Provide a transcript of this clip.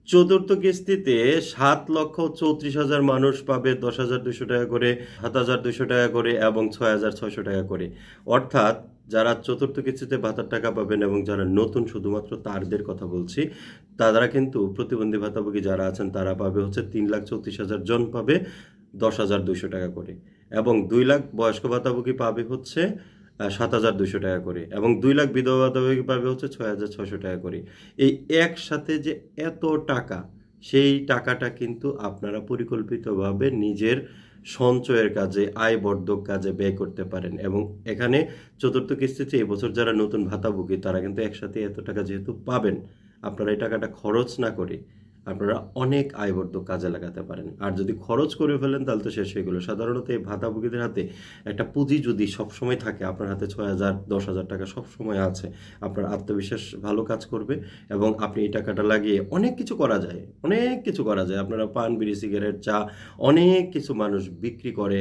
চতুর্থ কিস্তিতে ৭,৩৪,০০০ মানুষ পাবে ১০,২০০ টাকা করে, ৭,২০০ টাকা করে এবং ৬,৬০০ টাকা করে। অর্থাৎ যারা চতুর্থ কিস্তিতে ভাতার টাকা পাবেন এবং যারা নতুন শুধুমাত্র তাদের কথা বলছি, তারা কিন্তু প্রতিবন্ধী ভাতাভোগী যারা আছেন তারা পাবে হচ্ছে ৩,৩৪,০০০ জন পাবে ১০,২০০ টাকা করে এবং ২ লাখ বয়স্ক ভাতাভোগী পাবে হচ্ছে ৭,২০০ টাকা করে এবং ২ লাখ বিধবা ভাতাভোগী পাবে হচ্ছে ৬,৬০০ টাকা করে। এই একসাথে যে এত টাকা, সেই টাকাটা কিন্তু আপনারা পরিকল্পিতভাবে নিজের সঞ্চয়ের কাজে, আয়বর্ধক কাজে ব্যয় করতে পারেন এবং এখানে চতুর্থ কিস্তিতে এবছর যারা নতুন ভাতাভোগী তারা কিন্তু একসাথে এত টাকা যেহেতু পাবেন, আপনারা এই টাকাটা খরচ না করে আপনারা অনেক আয়বর্ধক কাজে লাগাতে পারেন। আর যদি খরচ করে ফেলেন তাহলে তো শেষ হয়ে গেল। সাধারণত এই ভাতাভোগীদের হাতে একটা পুঁজি যদি সবসময় থাকে, আপনার হাতে ৬,০০০, ১০,০০০ টাকা সবসময় আছে, আপনার আত্মবিশ্বাস ভালো কাজ করবে এবং আপনি এই টাকাটা লাগিয়ে অনেক কিছু করা যায়, অনেক কিছু করা যায়। আপনারা পান, বিড়ি, সিগারেট, চা অনেক কিছু মানুষ বিক্রি করে।